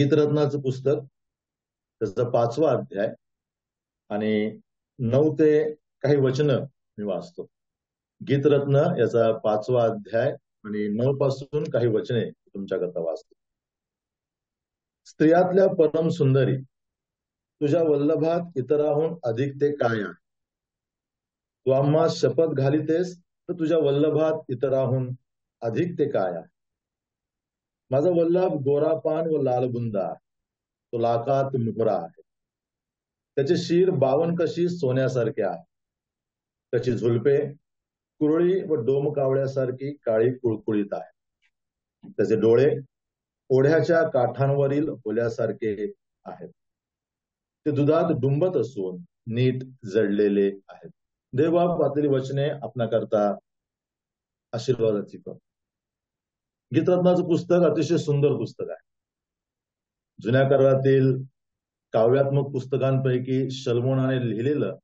गीतरत्नाचं पुस्तक, त्याचा 5वा अध्याय आणि 9 ते काही वचनं मी वाचतो. गीतरत्न याचा 5वा अध्याय आणि 9 पासून काही वचने तुमच्याकरता वाचतो. स्त्रियातल्या परम सुंदरी, तुझ्या वल्लभात इतराहून अधिक ते काय आहे. तू आम्हा शपथ घालितेस तर तुझ्या वल्लभात इतराहून अधिक ते काय आहे. माझा वल्लभ गोरापान व लालबुंदा आहे, तो लाकात मोहरा आहे. त्याचे शीर 52 कशी सोन्यासारखे आहे, त्याची झुलपे कुरळी व डोमकावळ्यासारखी काळी कुळकुळीत आहे. त्याचे डोळे ओढ्याच्या काठांवरील होल्यासारखे आहेत, ते दुधात डुंबत असून नीट जडलेले आहेत. देवबाप वाचलेली वचने आपणाकरता आशीर्वादाची कर. गीतरत्नाचं पुस्तक अतिशय सुंदर पुस्तक आहे. जुन्या करारातील काव्यात्मक पुस्तकांपैकी शलमोनाने लिहिलेलं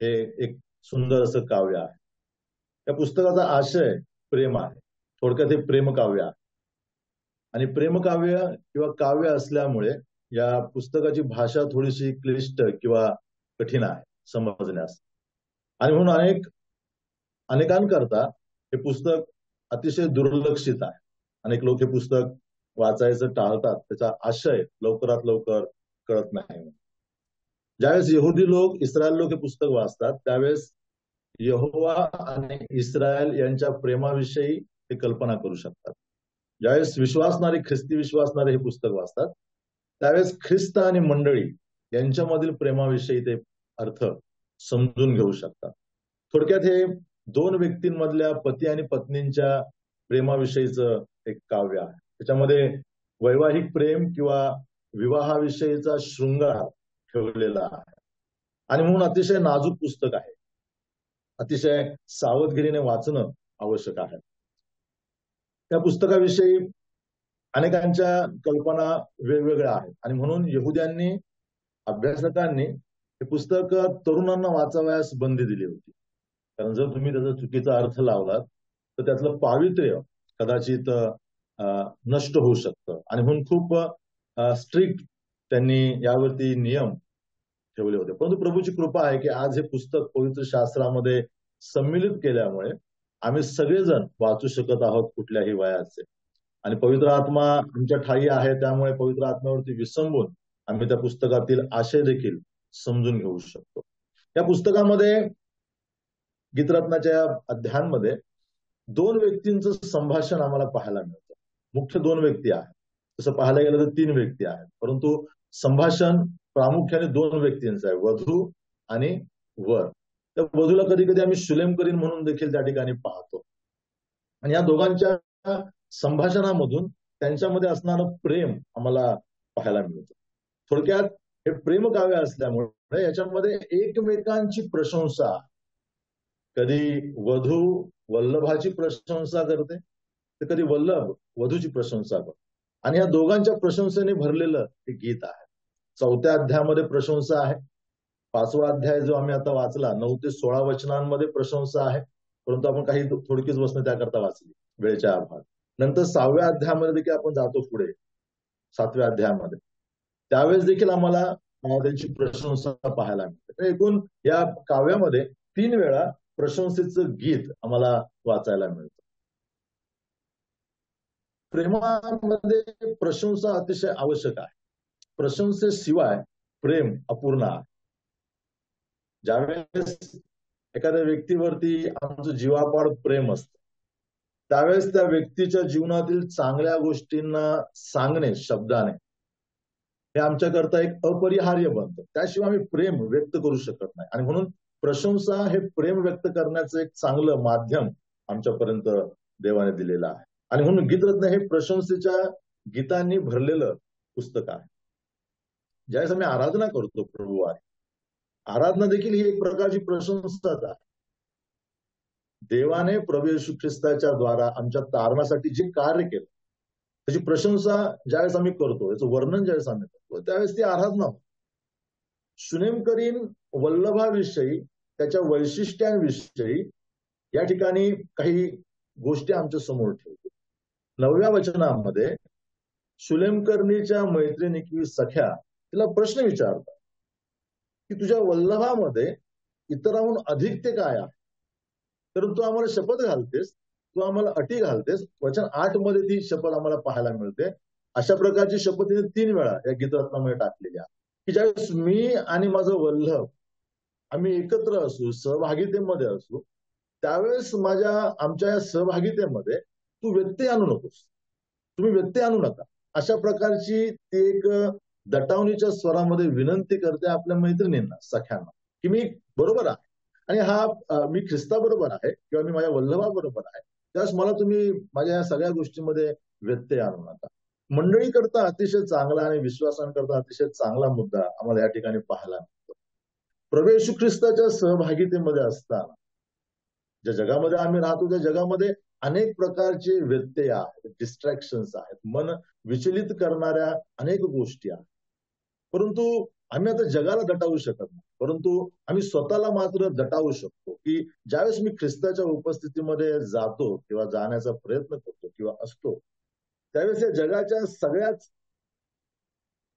हे एक सुंदर असं काव्य आहे. या पुस्तकाचा आशय प्रेम आहे. थोडक्यात हे प्रेमकाव्य आहे. आणि प्रेमकाव्य किंवा काव्य असल्यामुळे या पुस्तकाची भाषा थोडीशी क्लिष्ट किंवा कठीण आहे समजण्यास. आणि म्हणून अनेकांकरता हे पुस्तक अतिशय दुर्लक्षित आहे. अनेक लोक हे पुस्तक वाचायचं टाळतात, त्याचा आशय लवकरात लवकर कळत नाही. ज्यावेळेस यहुदी लोक, इस्रायल लोक हे पुस्तक वाचतात त्यावेळेस यहोवा आणि इस्रायल यांच्या प्रेमाविषयी ते कल्पना करू शकतात. ज्यावेळेस ख्रिस्ती विश्वासणारे हे पुस्तक वाचतात त्यावेळेस ख्रिस्त आणि मंडळी यांच्यामधील प्रेमाविषयी ते अर्थ समजून घेऊ शकतात. थोडक्यात हे 2 व्यक्तींमधल्या पती आणि पत्नींच्या प्रेमाविषयीचं एक काव्य आहे. त्याच्यामध्ये वैवाहिक प्रेम किंवा विवाहाविषयीचा शृंगार ठेवलेला आहे. आणि म्हणून अतिशय नाजूक पुस्तक आहे. अतिशय सावधगिरीने वाचणं आवश्यक आहे. त्या पुस्तकाविषयी अनेकांच्या कल्पना वेगवेगळ्या आहेत आणि म्हणून यहुद्यांनी, अभ्यासकांनी हे पुस्तक तरुणांना वाचावयास बंदी दिली होती. कारण जर तुम्ही त्याचा चुकीचा अर्थ लावलात तर त्यातलं पावित्र्य कदाचित नष्ट होऊ शकतं. आणि म्हणून खूप स्ट्रिक्ट त्यांनी यावरती नियम ठेवले होते. परंतु प्रभूची कृपा आहे की आज हे पुस्तक पवित्र शास्त्रामध्ये सम्मिलित केल्यामुळे आम्ही सगळेजण वाचू शकत आहोत कुठल्याही वयाचे. आणि पवित्र आत्मा आमच्या ठायी आहे, त्यामुळे पवित्र आत्म्यावरती विसंबून आम्ही त्या पुस्तकातील आशय देखील समजून घेऊ शकतो. या पुस्तकामध्ये गीतरत्नाच्या अध्यायांमध्ये 2 व्यक्तींचं संभाषण आम्हाला पाहायला मिळतं. मुख्य 2 व्यक्ती आहेत. तसं पाहायला गेलं तर 3 व्यक्ती आहेत, परंतु संभाषण प्रामुख्याने 2 व्यक्तींचं आहे, वधू आणि वर. त्या वधूला कधी कधी आम्ही शुलेमकरीन म्हणून देखील त्या ठिकाणी पाहतो. आणि या दोघांच्या संभाषणामधून त्यांच्यामध्ये असणारं प्रेम आम्हाला पाहायला मिळतं. थोडक्यात हे प्रेमकाव्य असल्यामुळे याच्यामध्ये एकमेकांची प्रशंसा, कधी वधू वल्लभाची प्रशंसा करते तर कधी वल्लभ वधूची प्रशंसा करतो. आणि या दोघांच्या प्रशंसेने भरलेलं हे गीत आहे. 4थ्या अध्यायामध्ये प्रशंसा आहे. 5वा अध्याय जो आम्ही आता वाचला 9 ते 16 वचनांमध्ये प्रशंसा आहे, परंतु आपण काही थोडकीच वचनं त्याकरता वाचली वेळेच्या अभावात. नंतर 6व्या अध्यायामध्ये देखील आपण जातो पुढे 7व्या अध्यायामध्ये, त्यावेळेस देखील आम्हाला त्यांची प्रशंसा पाहायला मिळते. एकूण या काव्यामध्ये 3 वेळा प्रशंसेचं गीत आम्हाला वाचायला मिळतं. प्रेमामध्ये प्रशंसा अतिशय आवश्यक आहे. प्रशंसेशिवाय प्रेम अपूर्ण आहे. ज्यावेळेस एखाद्या व्यक्तीवरती आमचं जीवापाड प्रेम असतं त्यावेळेस त्या व्यक्तीच्या जीवनातील चांगल्या गोष्टींना सांगणे शब्दाने हे आमच्याकरता एक अपरिहार्य बनतं. त्याशिवाय आम्ही प्रेम व्यक्त करू शकत नाही. आणि म्हणून प्रशंसा हे प्रेम व्यक्त करण्याचं एक चांगलं माध्यम आमच्यापर्यंत देवाने दिलेलं आहे. आणि म्हणून गीतरत्न हे प्रशंसेच्या गीतांनी भरलेलं पुस्तक आहे. ज्यावेळेस आम्ही आराधना करतो प्रभूवारी, आराधना देखील ही एक प्रकारची प्रशंसाच आहे. देवाने प्रभू येशू ख्रिस्ताच्या द्वारा आमच्या तारणासाठी जे कार्य केलं त्याची प्रशंसा ज्यावेळेस आम्ही करतो, याचं वर्णन ज्यावेळेस आम्ही करतो त्यावेळेस ती आराधना होते. शुनेमकरीन वल्लभाविषयी, त्याच्या वैशिष्ट्यांविषयी या ठिकाणी काही गोष्टी आमच्या समोर ठेवतो. 9व्या वचनामध्ये शुलेमकर्णीच्या मैत्रिणी की सख्या तिला प्रश्न विचारतात की तुझ्या वल्लभामध्ये इतरांहून अधिक ते काय आहे? तर तू आम्हाला शपथ घालतेस, तू आम्हाला अटी घालतेस. वचन 8 मध्ये ती शपथ आम्हाला पाहायला मिळते. अशा प्रकारची शपथ तिने 3 वेळा या गीतरत्नामध्ये टाकलेली आहे की ज्यावेळेस मी आणि माझं वल्लभ आम्ही एकत्र असू, सहभागितेमध्ये असू, त्यावेळेस आमच्या या सहभागितेमध्ये तू व्यत्यय आणू नकोस, तुम्ही व्यत्यय आणू नका. अशा प्रकारची ती एक दटावणीच्या स्वरामध्ये विनंती करते आपल्या मैत्रिणींना, सख्यांना, की मी बरोबर आहे आणि मी ख्रिस्ताबरोबर आहे किंवा मी माझ्या वल्लभाबरोबर आहे, त्यावेळेस मला तुम्ही माझ्या या सगळ्या गोष्टींमध्ये व्यत्यय आणू नका. मंडळी करता अतिशय चांगला आणि विश्वासांकरता अतिशय चांगला मुद्दा आम्हाला या ठिकाणी पाहायला मिळतो. प्रभू येशू ख्रिस्ताच्या सहभागितेमध्ये असताना ज्या जगामध्ये आम्ही राहतो त्या जगामध्ये अनेक प्रकारचे व्यत्यय आहेत, डिस्ट्रॅक्शन्स आहेत, मन विचलित करणाऱ्या अनेक गोष्टी आहेत. परंतु आम्ही आता जगाला दटावू शकत नाही, परंतु आम्ही स्वतःला मात्र दटावू शकतो की ज्यावेळेस मी ख्रिस्ताच्या उपस्थितीमध्ये जातो किंवा जाण्याचा प्रयत्न करतो किंवा असतो, त्यावेळेस या जगाच्या सगळ्याच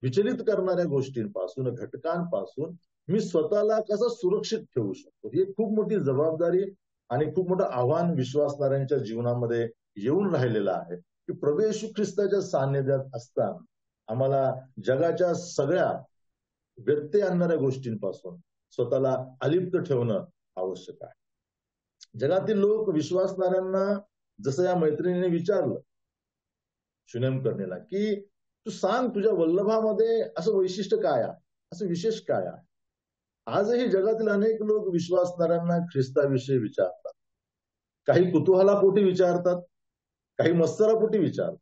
विचलित करणाऱ्या गोष्टींपासून, घटकांपासून मी स्वतःला कसं सुरक्षित ठेवू शकतो, ही खूप मोठी जबाबदारी आणि खूप मोठं आव्हान विश्वासणाऱ्यांच्या जीवनामध्ये येऊन राहिलेलं आहे की प्रभू येशू ख्रिस्ताच्या सान्निध्यात असताना आम्हाला जगाच्या सगळ्या व्यत्यय आणणाऱ्या गोष्टींपासून स्वतःला अलिप्त ठेवणं आवश्यक आहे. जगातील लोक विश्वासणाऱ्यांना जसं या मैत्रिणीने विचारलं शुनेमकर्णीला की तू सांग तुझ्या वल्लभामध्ये असं वैशिष्ट्य काय आहे, असं विशेष काय आहे. आजही जगातील अनेक लोक विश्वासणाऱ्यांना ख्रिस्ताविषयी विचारतात. काही कुतूहलापोटी विचारतात, काही मत्सरापोटी विचारतात,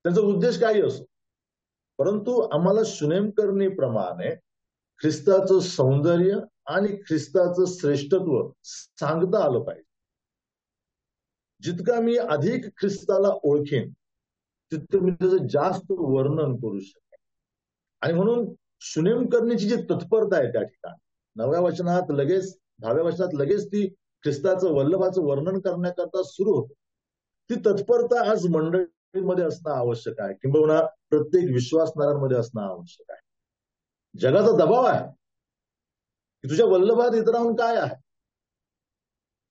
त्यांचा उद्देश काही असो, परंतु आम्हाला शुनेमकर्णीप्रमाणे ख्रिस्ताचं सौंदर्य आणि ख्रिस्ताचं श्रेष्ठत्व सांगता आलं पाहिजे. जितका मी अधिक ख्रिस्ताला ओळखेन तितकं मी त्याचं जास्त वर्णन करू शकेन. आणि म्हणून शुनेमकर्णीची जी तत्परता आहे त्या ठिकाणी 9व्या वचनात लगेच 10व्या वचनात लगेच ती ख्रिस्ताचं वल्लभाचं वर्णन करण्याकरता सुरू होते. ती तत्परता आज मंडळीमध्ये असणं आवश्यक आहे, किंबहुना प्रत्येक विश्वासणाऱ्यांमध्ये असणं आवश्यक आहे. जगाचा दबाव आहे की तुझ्या वल्लभात इतरांहून काय आहे.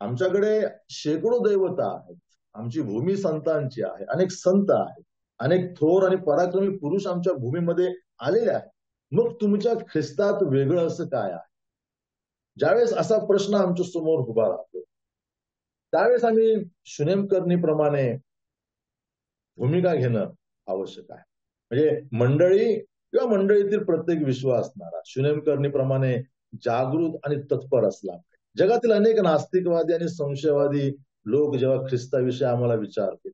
आमच्याकडे शेकडो दैवता आहेत, आमची भूमी संतांची आहे, अनेक संत आहेत, अनेक थोर आणि पराक्रमी पुरुष आमच्या भूमीमध्ये आलेले आहेत. मग तुमच्या ख्रिस्तात वेगळं असं काय आहे. ज्यावेळेस असा प्रश्न आमच्या समोर उभा राहतो त्यावेळेस आम्ही शुनेमकर्णीप्रमाणे भूमिका घेणं आवश्यक आहे. म्हणजे मंडळी किंवा मंडळीतील प्रत्येक विश्वास असणारा शुनेमकर्णीप्रमाणे जागृत आणि तत्पर असला. जगातील अनेक नास्तिकवादी आणि संशयवादी लोक जेव्हा ख्रिस्ताविषयी आम्हाला विचारतील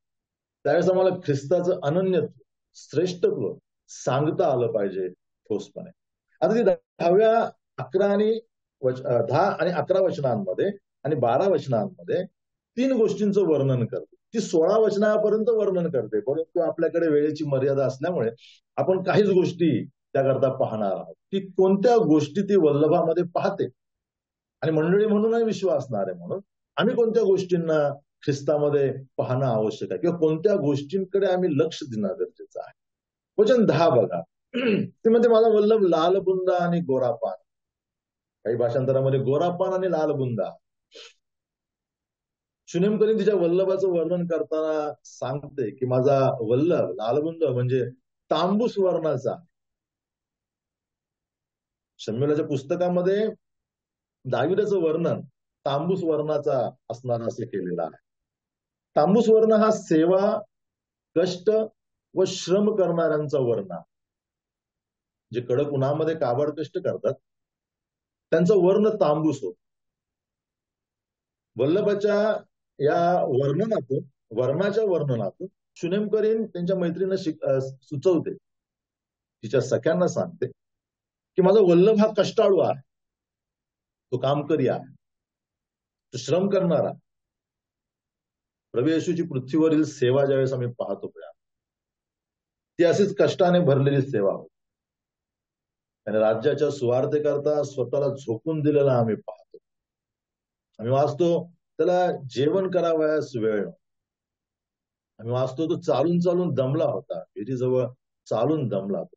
त्यावेळेस आम्हाला ख्रिस्ताचं अनन्यत्व, श्रेष्ठत्व सांगता आलं पाहिजे ठोसपणे. आता ती 10 आणि 11 वचनांमध्ये आणि 12 वचनांमध्ये 3 गोष्टींचं वर्णन करते. ती 16 वचनापर्यंत वर्णन करते, परंतु आपल्याकडे वेळेची मर्यादा असल्यामुळे आपण काहीच गोष्टी त्याकरता पाहणार आहोत. ती कोणत्या गोष्टी ती वल्लभामध्ये पाहते आणि मंडळी म्हणूनही विश्वासणारे म्हणून आम्ही कोणत्या गोष्टींना ख्रिस्तामध्ये पाहणं आवश्यक आहे किंवा कोणत्या गोष्टींकडे आम्ही लक्ष देणं गरजेचं आहे. वचन 10 बघा, ते मध्ये माझा वल्लभ लालबुंदा आणि गोरापान. काही भाषांतरामध्ये गोरापान आणि लालबुंदा. शुनेमकर्णी तिच्या वल्लभाचं वर्णन करताना सांगते की माझा वल्लभ लालबुंद म्हणजे तांबूस वर्णाचा. शम्यूएलाच्या पुस्तकामध्ये दाविदाचं वर्णन तांबूस वर्णाचा असणार असे केलेलं आहे. तांबूस वर्ण हा सेवा, कष्ट व श्रम करणाऱ्यांचा वर्ण. जे कडक उन्हामध्ये काबाड कष्ट करतात त्यांचा वर्ण तांबूस होतो. वल्लभाच्या या वर्णाच्या वर्णनातून शुनेमकरीन त्यांच्या मैत्रिणींना सुचवते, तिच्या सख्यांना सांगते की माझा वल्लभ हा कष्टाळू आहे, तो कामकरी आहे, तो श्रम करणारा. प्रभू येशूची पृथ्वीवरील सेवा ज्यावेळेस आम्ही पाहतो ती अशीच कष्टाने भरलेली सेवा होती. आणि राज्याच्या सुवार्थेकरता स्वतःला झोकून दिलेला आम्ही पाहतो. आम्ही वाचतो त्याला जेवण करावयास वेळ. आम्ही वाचतो तो चालून चालून दमला होता, विहिरीजवळ चालून दमला होता.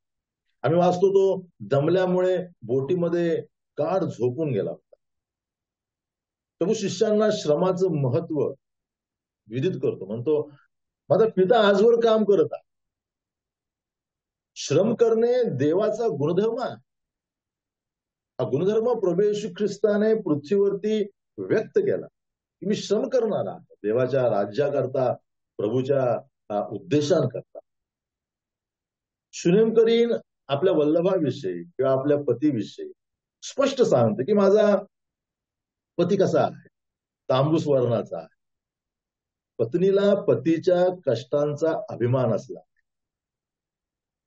आम्ही वाचतो तो दमल्यामुळे बोटीमध्ये गाढ झोपून गेला होता. प्रभू शिष्यांना श्रमाचं महत्व विदित करतो, म्हणतो माझा पिता आजवर काम करत आहे. श्रम करणे देवाचा गुणधर्म आहे. हा गुणधर्म प्रभू येशू ख्रिस्ताने पृथ्वीवरती व्यक्त केला की मी श्रम करणार आहे देवाच्या राज्याकरता, प्रभूच्या उद्देशांकरता. शुनेमकरीन आपल्या वल्लभाविषयी किंवा आपल्या पतीविषयी स्पष्ट सांगते की माझा पती कसा आहे, तांबूस वर्णाचा आहे. पत्नीला पतीच्या कष्टांचा अभिमान असला,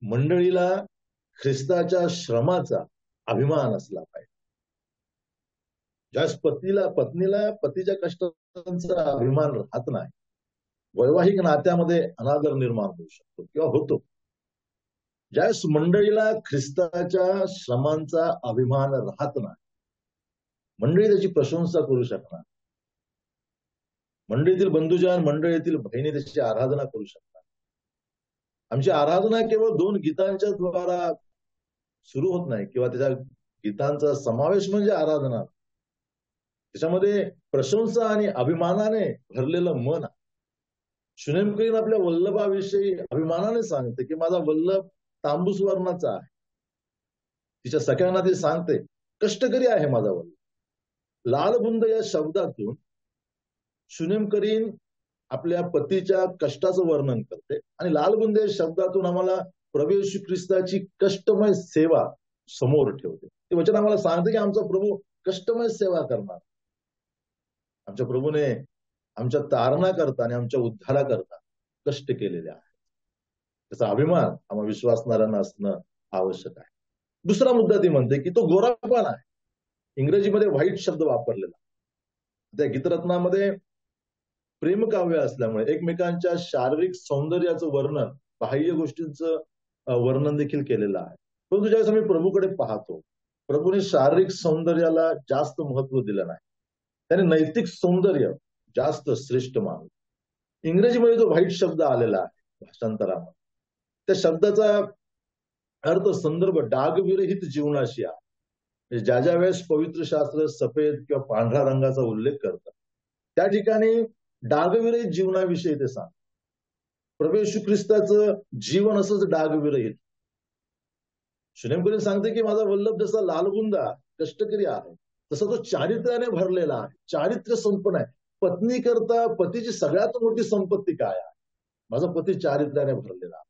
मंडळीला ख्रिस्ताच्या श्रमाचा अभिमान असला पाहिजे. ज्यावेळेस पत्नीला पतीच्या कष्टांचा अभिमान राहत नाही, वैवाहिक नात्यामध्ये अनादर निर्माण होऊ शकतो किंवा होतो. ज्यावेळेस मंडळीला ख्रिस्ताच्या श्रमांचा अभिमान राहत नाही, मंडळी त्याची प्रशंसा करू शकणार, मंडळीतील बंधुजन, मंडळीतील बहिणी त्याची आराधना करू शकतात. आमची आराधना केवळ 2 गीतांच्या द्वारा सुरू होत नाही किंवा त्याच्या गीतांचा समावेश म्हणजे आराधना. त्याच्यामध्ये प्रशंसा आणि अभिमानाने भरलेलं मन आहे. शुनेमकरीन आपल्या वल्लभाविषयी अभिमानाने सांगते की माझा वल्लभ तांबूस वर्णाचा आहे. तिच्या सख्यांना ती सांगते कष्टकरी आहे माझा वल्लभ. लालबुंद या शब्दातून शुनेमकरीन आपल्या पतीच्या कष्टाचं वर्णन करते आणि लालबुंद या शब्दातून आम्हाला प्रभू येशू ख्रिस्ताची कष्टमय सेवा समोर ठेवते. ते वचन आम्हाला सांगते की आमचा प्रभू कष्टमय सेवा करणार. आमच्या प्रभूने आमच्या तारणा करता आणि आमच्या उद्धारा करता कष्ट केलेले आहे. त्याचा अभिमान आम्हाला विश्वासणाऱ्यांना असणं आवश्यक आहे. दुसरा मुद्दा ती म्हणते की तो गोरापान आहे. इंग्रजीमध्ये व्हाईट शब्द वापरलेला. त्या गीतरत्नामध्ये प्रेमकाव्य असल्यामुळे एकमेकांच्या शारीरिक सौंदर्याचं वर्णन, बाह्य गोष्टींचं वर्णन देखील केलेलं आहे. परंतु ज्यावेळेस आम्ही प्रभूकडे पाहतो, प्रभूने शारीरिक सौंदर्याला जास्त महत्व दिलं नाही, त्याने नैतिक सौंदर्य जास्त श्रेष्ठ मानलं. इंग्रजीमध्ये जो व्हाईट शब्द आलेला आहे भाषांतरामध्ये, त्या शब्दाचा अर्थ संदर्भ डागविरहित जीवनाशी आहे. ज्या वेळेस पवित्र शास्त्र सफेद किंवा पांढऱ्या रंगाचा उल्लेख करतात, त्या ठिकाणी डागविरहित जीवनाविषयी ते सांग. प्रभू येशू ख्रिस्ताचं जीवन असंच डागविरहित. शुनेमकरीन सांगते की माझा वल्लभ जसा लालबुंदा कष्टकरी आहे, तसा तो चारित्र्याने भरलेला आहे, चारित्र्य संपन्न आहे. पत्नी करता पतीची सगळ्यात मोठी संपत्ती काय आहे? माझा पती चारित्र्याने भरलेला आहे.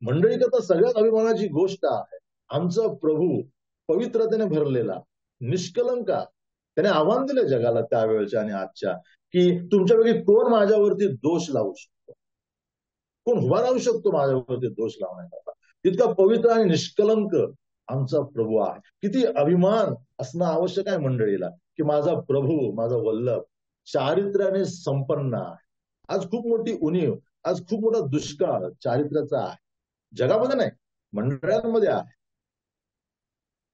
मंडळी करता सगळ्यात अभिमानाची गोष्ट आहे आमचा प्रभू पवित्रतेने भरलेला, निष्कलंक. त्याने आव्हान दिलं जगाला त्यावेळेच्या आणि आजच्या की तुमच्यापैकी कोण माझ्यावरती दोष लावू शकतो, कोण उभा राहू शकतो माझ्यावरती दोष लावण्याकरता. तितका पवित्र आणि निष्कलंक आमचा प्रभू आहे. किती अभिमान असणं आवश्यक आहे मंडळीला की माझा प्रभू, माझा वल्लभ चारित्र्याने संपन्न आहे. आज खूप मोठी उणीव, आज खूप मोठा दुष्काळ चारित्र्याचा आहे. जगामध्ये नाही, मंडळांमध्ये आहे.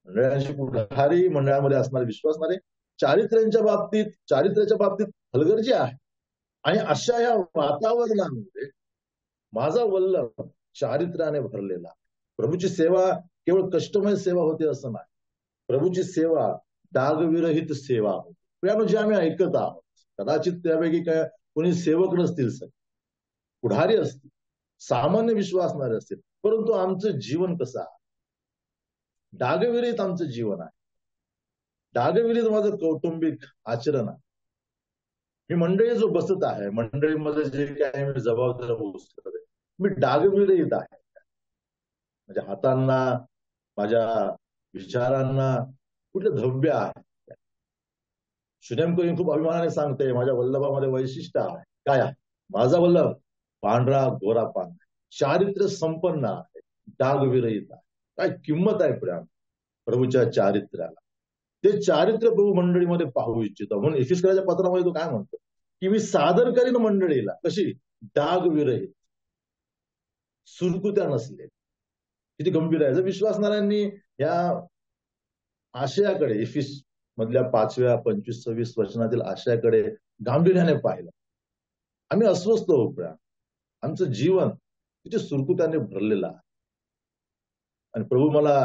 मंडळांची पुढारी, मंडळांमध्ये असणारे विश्वासणारे चारित्र्याच्या बाबतीत हलगर्जी आहे. आणि अशा या वातावरणामध्ये माझा वल्लभ चारित्र्याने भरलेला. प्रभूची सेवा केवळ कष्टमय सेवा होते असं नाही, प्रभूची सेवा डागविरहित सेवा होती. जे आम्ही ऐकत आहोत, कदाचित त्यापैकी काय कोणी सेवक नसतील, सर पुढारी असतील, सामान्य विश्वासणारे असतील, परंतु आमचं जीवन कसं आहे? डागविरहित आमचं जीवन आहे. डागविरहित माझं कौटुंबिक आचरण आहे. मी मंडळी जो बसत आहे, मंडळीमध्ये जे काही मी जबाबदारी उचलत आहे, मी डागविरहित आहे. माझ्या हातांना, माझ्या विचारांना कुठलं धव्य आहे? शुनेमकरीन खूप अभिमानाने सांगते माझ्या वल्लभामध्ये वैशिष्ट्य आहे. काय आहे? माझा वल्लभ पांढरा गोरापान, चारित्र्य संपन्न आहे, डागविरहित आहे. काय किंमत आहे प्रभूच्या चारित्र्याला. ते चारित्र्य प्रभू मंडळीमध्ये पाहू इच्छितो. म्हणून एफिसकराच्या पत्रामध्ये तो काय म्हणतो की मी सादर करीन मंडळीला कशी, डागविरहित, सुरकुत्या नसले. किती गंभीर आहे. जर विश्वासणाऱ्यांनी या आशयाकडे, एफिस मधल्या 5व्या 25-26 वचनातील आशयाकडे गांभीर्याने पाहिलं, आम्ही अस्वस्थ होऊ. आमचं जीवन तिथे सुरकुत्याने भरलेलं आहे. आणि प्रभू मला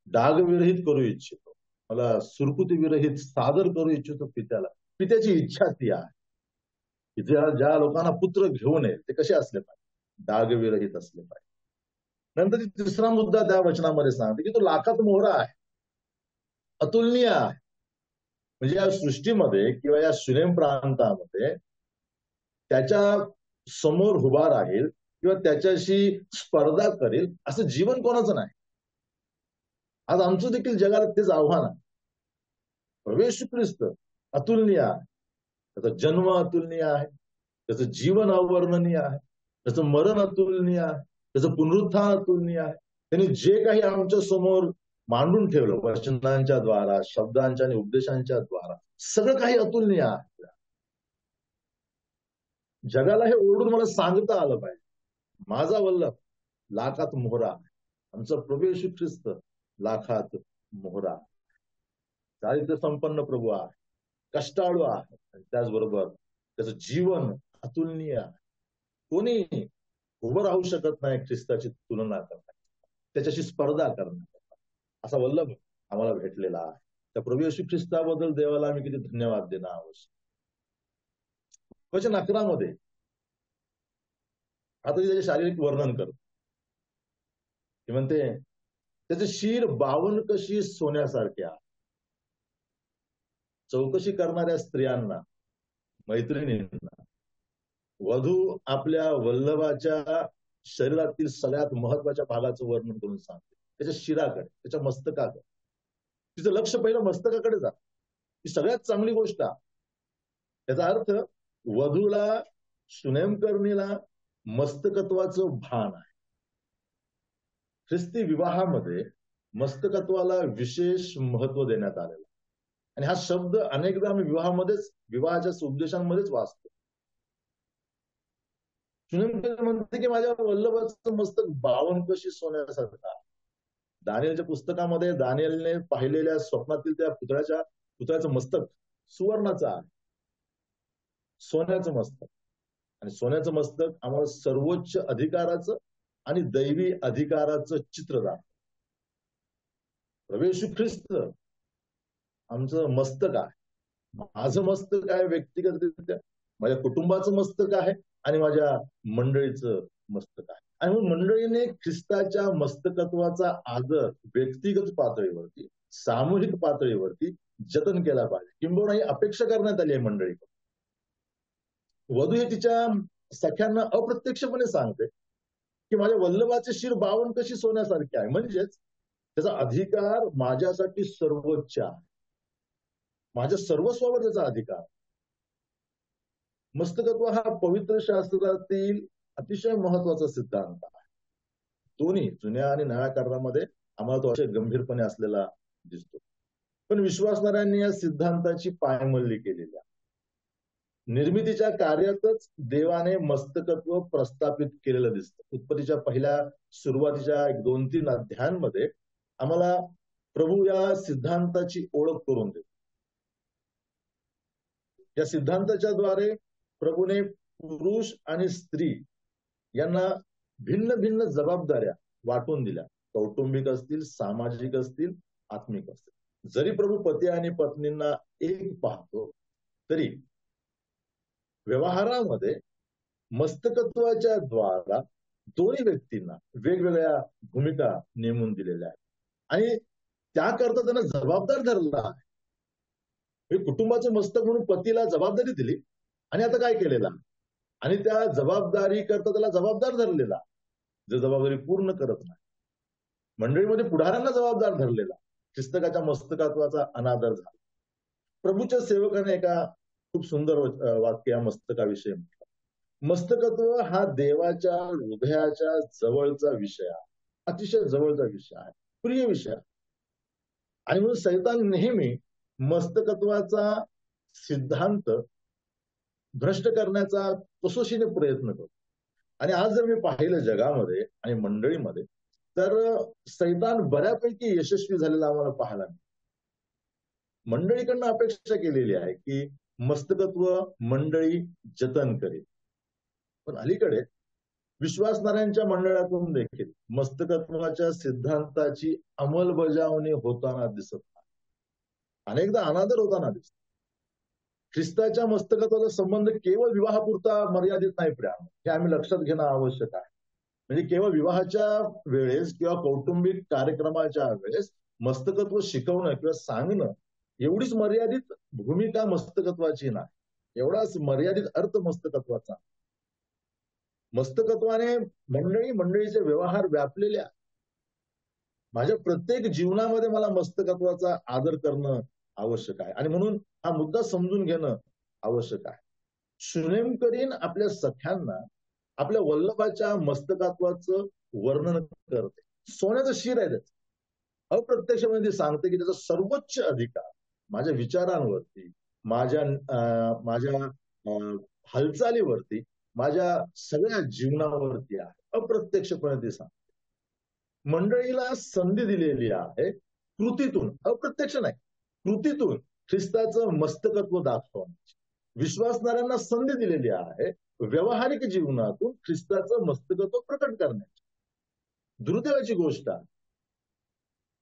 डागविरहित करू इच्छितो, मला सुरकुती विरहित सादर करू इच्छितो पित्याला. पित्याची इच्छा ती आहे की ज्या लोकांना पुत्र घेऊन येईल ते कसे असले पाहिजे, डागविरहित असले पाहिजे. नंतर तिसरा मुद्दा त्या वचनामध्ये सांगते की तो लाखात मोहरा आहे, अतुलनीय आहे. म्हणजे या सृष्टीमध्ये किंवा या सुनेम प्रांतामध्ये त्याच्या समोर उभा राहील किंवा त्याच्याशी स्पर्धा करेल असं जीवन कोणाचं नाही. आज आमचं देखील जगाला तेच आव्हान आहे. प्रवेश ख्रिस्त अतुलनीय आहे, त्याचा जन्म अतुलनीय आहे, त्याचं जीवन अवर्णनीय आहे, त्याचं मरण अतुलनीय आहे, त्याचं पुनरुत्थान अतुलनीय आहे. त्यांनी जे काही आमच्या समोर मांडून ठेवलं वचनांच्या द्वारा, शब्दांच्या आणि उपदेशांच्या द्वारा, सगळं काही अतुलनीय आहे. जगाला हे ओरडून मला सांगता आलं पाहिजे, माझा वल्लभ लाखात मोहरा, आमचा प्रभू येशू ख्रिस्त लाखात मोहरा. दारिद्र्य संपन्न प्रभू आहे, कष्टाळू आहे, आणि त्याचबरोबर त्याचं जीवन अतुलनीय आहे. कोणी उभं राहू शकत नाही ख्रिस्ताची तुलना करण्यात, त्याच्याशी स्पर्धा करण्यात. असा वल्लभ आम्हाला भेटलेला आहे. त्या प्रभू येशू ख्रिस्ताबद्दल देवाला आम्ही किती धन्यवाद देणं आवश्यक. वचन 11 मध्ये आता त्याचे शारीरिक वर्णन करतो. ते म्हणते त्याचे शिर 52 कशी सोन्यासारखे आहे. चौकशी करणाऱ्या स्त्रियांना, मैत्रिणींना, वधू आपल्या वल्लभाच्या शरीरातील सगळ्यात महत्वाच्या भागाचं वर्णन करून सांगते, त्याच्या शिराकडे, त्याच्या मस्तकाकडे. तिचं लक्ष पहिलं मस्तकाकडे जात. ही सगळ्यात चांगली गोष्ट आहे. त्याचा अर्थ वधूला, सुनेमकर्णीला मस्तकत्वाचं भान आहे. ख्रिस्ती विवाहामध्ये मस्तकत्वाला विशेष महत्व देण्यात आलेलं. आणि हा शब्द अनेकदा आम्ही विवाहाच्या उपदेशांमध्येच वाचतो. सुनेमकर्णी म्हणते की माझ्या वल्लभाचं मस्तक 52 कशी सोन्यासारखं. दानिएलच्या पुस्तकामध्ये दानिएलने पाहिलेल्या स्वप्नातील त्या पुतळ्याचं मस्तक सुवर्णाचं आहे, सोन्याचं मस्तक. आणि सोन्याचं मस्तक आम्हाला सर्वोच्च अधिकाराचं आणि दैवी अधिकाराचं चित्र दाखवतं. प्रभू येशू ख्रिस्त आमचं मस्तक आहे. माझं मस्तक आहे व्यक्तिगतरित्या, माझ्या कुटुंबाचं मस्तक आहे आणि माझ्या मंडळीचं मस्तक आहे. आणि मग मंडळीने ख्रिस्ताच्या मस्तकत्वाचा आदर व्यक्तिगत पातळीवरती, सामूहिक पातळीवरती जतन केला पाहिजे, किंबहुना ही अपेक्षा करण्यात आली आहे मंडळीकडून. वधू हे तिच्या सख्यांना अप्रत्यक्षपणे सांगते की माझ्या वल्लभाचे शिर 52 कशी सोन्यासारखे आहे. म्हणजेच त्याचा अधिकार माझ्यासाठी सर्वोच्च आहे, माझ्या सर्वस्वावर त्याचा अधिकार. मस्तकत्व हा पवित्र शास्त्रातील अतिशय महत्वाचा सिद्धांत आहे. दोन्ही जुन्या आणि नव्या करारामध्ये आम्हाला तो अशा गंभीरपणे असलेला दिसतो. पण विश्वासणाऱ्यांनी या सिद्धांताची पायमल्ली केलेली आहे. निर्मितीच्या कार्यातच देवाने मस्तकत्व प्रस्थापित केलेलं दिसतं. उत्पत्तीच्या पहिल्या सुरुवातीच्या 1-2-3 अध्यायांमध्ये आम्हाला प्रभू या सिद्धांताची ओळख करून देतो. या सिद्धांताच्या द्वारे प्रभूने पुरुष आणि स्त्री यांना भिन्न भिन्न जबाबदाऱ्या वाटून दिल्या. कौटुंबिक असतील, सामाजिक असतील, आत्मिक असतील. जरी प्रभू पती आणि पत्नींना एक पाहतो, तरी व्यवहारामध्ये मस्तकत्वाच्या द्वारा दोन्ही व्यक्तींना वेगवेगळ्या भूमिका नेमून दिलेल्या आहेत. आणि त्याकरता त्यांना जबाबदार धरला आहे. कुटुंबाचं मस्तक म्हणून पतीला जबाबदारी दिली आणि आता काय केलेला, आणि त्या जबाबदारी करता त्याला जबाबदार धरलेला, जर जबाबदारी पूर्ण करत नाही. मंडळीमध्ये पुढाऱ्यांना जबाबदार धरलेला, ख्रिस्तकाच्या मस्तकत्वाचा अनादर झाला. प्रभूच्या सेवकाने एका खूप सुंदर वाक्य या मस्तकाविषयी म्हटलं. मस्तकत्व हा देवाच्या हृदयाच्या जवळचा विषय आहे, अतिशय जवळचा विषय आहे, प्रिय विषय. आणि म्हणून सैतान नेहमी मस्तकत्वाचा सिद्धांत भ्रष्ट करण्याचा कसोशीने प्रयत्न करतो. आणि आज जर मी पाहिलं जगामध्ये आणि मंडळीमध्ये, तर सैतान बऱ्यापैकी यशस्वी झालेला आम्हाला पाहायला मिळतं. मंडळीकडनं अपेक्षा केलेली आहे की मस्तकत्व मंडळी जतन करेल, पण अलीकडे विश्वासणाऱ्यांच्या मंडळातून देखील मस्तकत्वाच्या सिद्धांताची अंमलबजावणी होताना दिसत नाही. अनेकदा अनादर होताना दिसत. ख्रिस्ताच्या मस्तकत्वाचा संबंध केवळ विवाहापुरता मर्यादित नाही प्रिया, हे आम्ही लक्षात घेणं आवश्यक आहे. म्हणजे केवळ विवाहाच्या वेळेस किंवा कौटुंबिक कार्यक्रमाच्या वेळेस मस्तकत्व शिकवणं किंवा सांगणं एवढीच मर्यादित भूमिका मस्तकत्वाची नाही, एवढाच मर्यादित अर्थ मस्तकत्वाचा. मस्तकत्वाने मंडळीचे व्यवहार व्यापलेले आहे. माझ्या प्रत्येक जीवनामध्ये मला मस्तकत्वाचा आदर करणं आवश्यक आहे आणि म्हणून हा मुद्दा समजून घेणं आवश्यक आहे. शुनेमकरीन आपल्या सख्यांना आपल्या वल्लभाच्या मस्तकत्वाचं वर्णन करते. सोन्याचं शिर आहे त्याचं. अप्रत्यक्षपणे सांगते की त्याचा सर्वोच्च अधिकार माझ्या विचारांवरती, माझ्या हालचालीवरती, माझ्या सगळ्या जीवनावरती आहे. अप्रत्यक्षपणे ते सांगते. मंडळीला संधी दिलेली आहे कृतीतून, अप्रत्यक्ष नाही, कृतीतून ख्रिस्ताचं मस्तकत्व दाखवण्याची. विश्वासणाऱ्यांना संधी दिलेली आहे व्यवहारिक जीवनातून ख्रिस्ताचं मस्तकत्व प्रकट करण्याची. दुर्दैवाची गोष्ट आहे,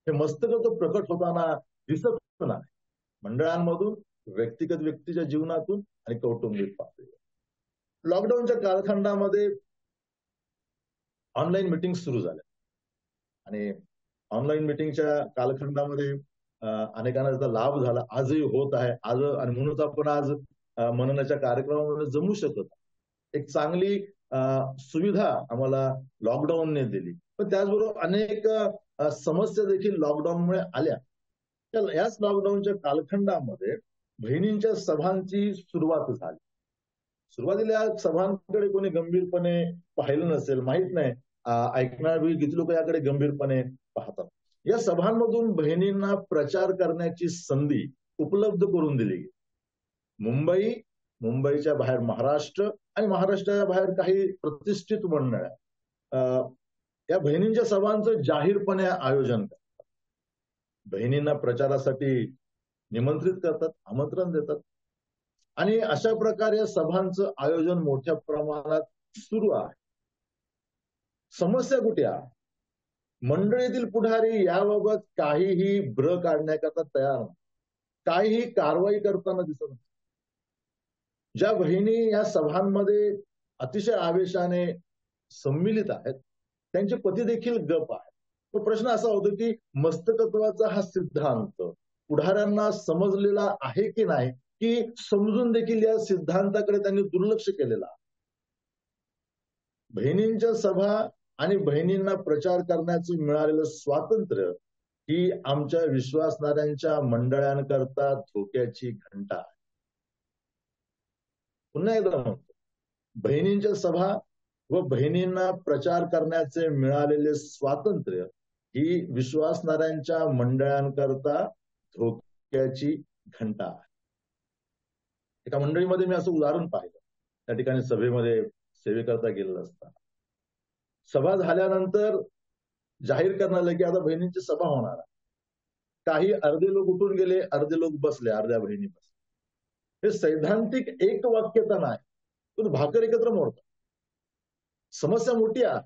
हे मस्तकत्व प्रकट होताना दिसत नाही मंडळांमधून, व्यक्तिगत व्यक्तीच्या जीवनातून आणि कौटुंबिक पातळीवर. लॉकडाऊनच्या कालखंडामध्ये ऑनलाईन मीटिंग सुरू झाल्या आणि ऑनलाईन मीटिंगच्या कालखंडामध्ये अनेकांना त्याचा लाभ झाला, आजही होत आहे. आज आणि म्हणूनच आपण आज मननाच्या कार्यक्रमामध्ये जमू शकत. एक चांगली सुविधा आम्हाला लॉकडाऊनने दिली, पण त्याचबरोबर अनेक समस्या देखील लॉकडाऊनमुळे आल्या. याच लॉकडाऊनच्या कालखंडामध्ये बहिणींच्या सभांची सुरुवात झाली. सुरुवातीला सभांकडे कोणी गंभीरपणे पाहिलं नसेल, माहित नाही, ऐकणारे किती लोक याकडे गंभीरपणे पाहतात. या सभांमधून बहिणींना प्रचार करण्याची संधी उपलब्ध करून दिली. मुंबईच्या बाहेर महाराष्ट्र आणि महाराष्ट्राच्या बाहेर काही प्रतिष्ठित मंडळ या बहिणींच्या सभांचं जाहीरपणे आयोजन करतात. बहिणींना प्रचारासाठी निमंत्रित करतात, आमंत्रण देतात आणि अशा प्रकारे सभांचं आयोजन मोठ्या प्रमाणात सुरू आहे. समस्या कुठे आहे? मंडळीतील पुढारी याबाबत काहीही ब्र काढण्याकरता तयार नाही, काहीही कारवाई करताना दिसत नाही. ज्या बहिणी या सभांमध्ये अतिशय आवेशाने सम्मिलित आहेत त्यांचे पती देखील गप आहेत. तो प्रश्न असा होतो की मस्तकत्वाचा हा सिद्धांत पुढाऱ्यांना समजलेला आहे की नाही, की समजून देखील या सिद्धांताकडे त्यांनी दुर्लक्ष केलेला. बहिणींच्या सभा आणि बहिणींना प्रचार करण्याचं मिळालेलं स्वातंत्र्य ही आमच्या विश्वासणाऱ्यांच्या मंडळांकरता धोक्याची घंटा आहे. पुन्हा एकदा म्हणतो, बहिणींच्या सभा व बहिणींना प्रचार करण्याचे मिळालेले स्वातंत्र्य ही विश्वासणाऱ्यांच्या मंडळांकरता धोक्याची घंटा आहे. एका मंडळीमध्ये मी असं उदाहरण पाहिलं. त्या ठिकाणी सभेमध्ये सेवेकरता गेलेलं असताना सभा झाल्यानंतर जाहीर करण्यात आलं की आता बहिणींची सभा होणार आहे. काही अर्धे लोक उठून गेले, अर्धे लोक बसले, अर्ध्या बहिणी बसल्या. हे सैद्धांतिक एक वाक्यता नाही, पण भाकर एकत्र मोडतात. समस्या मोठी आहे,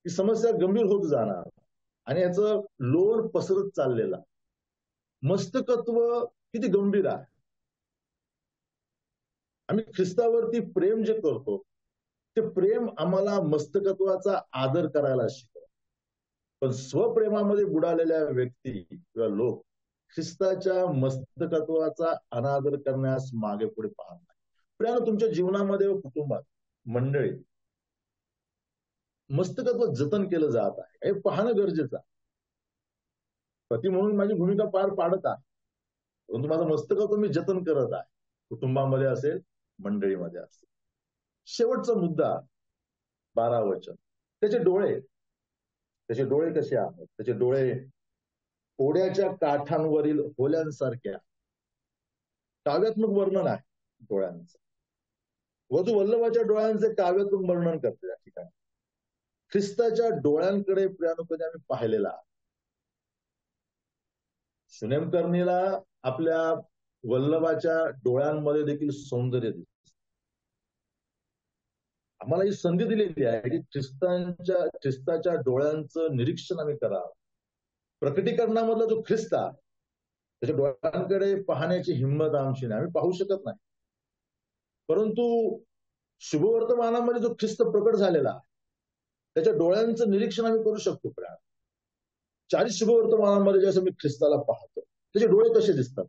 ही समस्या गंभीर होत जाणार आणि याचं लोण पसरत चाललेला. मस्तकत्व किती गंभीर आहे. आम्ही ख्रिस्तावरती प्रेम जे करतो ते प्रेम आम्हाला मस्तकत्वाचा आदर करायला शिकवतं. पण स्वप्रेमामध्ये बुडालेल्या व्यक्ती किंवा लोक ख्रिस्ताच्या मस्तकत्वाचा अनादर करण्यास मागे पुढे पाहत नाही. प्रियानो, तुमच्या जीवनामध्ये व कुटुंबात मंडळी मस्तकत्व जतन केलं जात आहे हे पाहणं गरजेचं आहे. पती म्हणून माझी भूमिका पार पाडत आहे, परंतु माझं मस्तकत्व मी जतन करत आहे, कुटुंबामध्ये असेल, मंडळीमध्ये असेल. शेवटचा मुद्दा 12 वचन. त्याचे डोळे कसे आहेत? त्याचे डोळे ओढ्याच्या काठांवरील होल्यांसारख्या. काव्यात्मक वर्णन आहे डोळ्यांचं. वधू वल्लभाच्या डोळ्यांचे काव्यात्मक वर्णन करते या ठिकाणी. ख्रिस्ताच्या डोळ्यांकडे प्रियानुपणे आम्ही पाहिलेला. शुनेमकर्णीला आपल्या वल्लभाच्या डोळ्यांमध्ये देखील सौंदर्य दिसते. आम्हाला ही संधी दिलेली आहे की ख्रिस्ताच्या डोळ्यांचं निरीक्षण आम्ही करावं. प्रकटीकरणामधला जो ख्रिस्त आहे त्याच्या डोळ्यांकडे पाहण्याची हिंमत आमची नाही, आम्ही पाहू शकत नाही. परंतु शुभवर्तमानामध्ये जो ख्रिस्त प्रकट झालेला आहे त्याच्या डोळ्यांचं निरीक्षण आम्ही करू शकतो. 40 शुभवर्तमानामध्ये जसं मी ख्रिस्ताला पाहतो त्याचे डोळे कसे दिसतात,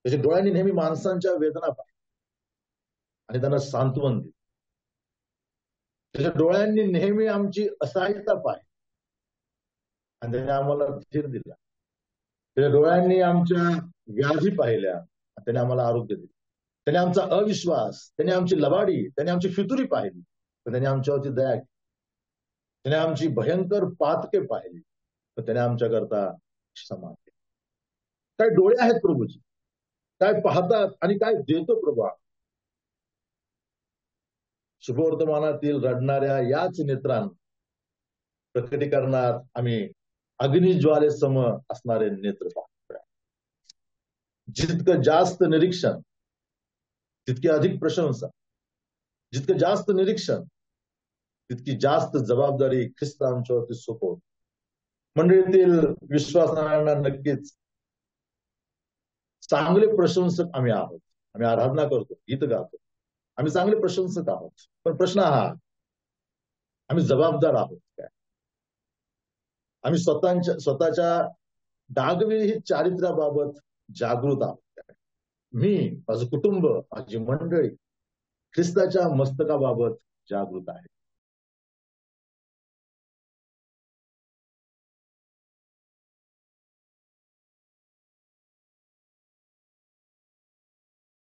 त्याच्या डोळ्यांनी नेहमी माणसांच्या वेदना पाहिजे आणि त्यांना सांत्वन दिले. त्याच्या डोळ्यांनी नेहमी आमची असहायता पाहिली आणि त्याने आम्हाला धीर दिला. त्याच्या डोळ्यांनी आमच्या व्याधी पाहिल्या, त्याने आम्हाला आरोग्य दिले. त्याने आमचा अविश्वास, त्याने आमची लबाडी, त्याने आमची फितुरी पाहिली, तर त्याने आमच्यावरती दया केली. त्याने आमची भयंकर पातके पाहिली, तर त्याने आमच्याकरता क्षमा केली. काय डोळे आहेत प्रभूजी, काय पाहतात आणि काय देतो प्रभू. शुभवर्तमानातील रडणाऱ्या याच नेत्रांना प्रकटीकरणात आम्ही अग्निज्वालेसम असणारे नेत्र पाहतो. जितकं जास्त निरीक्षण तितकी अधिक प्रशंसा, जितकं जास्त निरीक्षण तितकी जास्त जबाबदारी ख्रिस्त आमच्यावरती सोपवतो. मंडळीतील विश्वासणाऱ्यांना नक्कीच चांगले प्रशंसक आम्ही आहोत. आम्ही आराधना करतो, गीत गातो, आम्ही चांगले प्रशंसक आहोत. पण प्रश्न हा, आम्ही जबाबदार आहोत काय? आम्ही स्वतःच्या डागविरहित चारित्र्याबाबत जागृत आहोत काय? मी, माझं कुटुंब, माझी मंडळी ख्रिस्ताच्या मस्तकाबाबत जागृत आहे.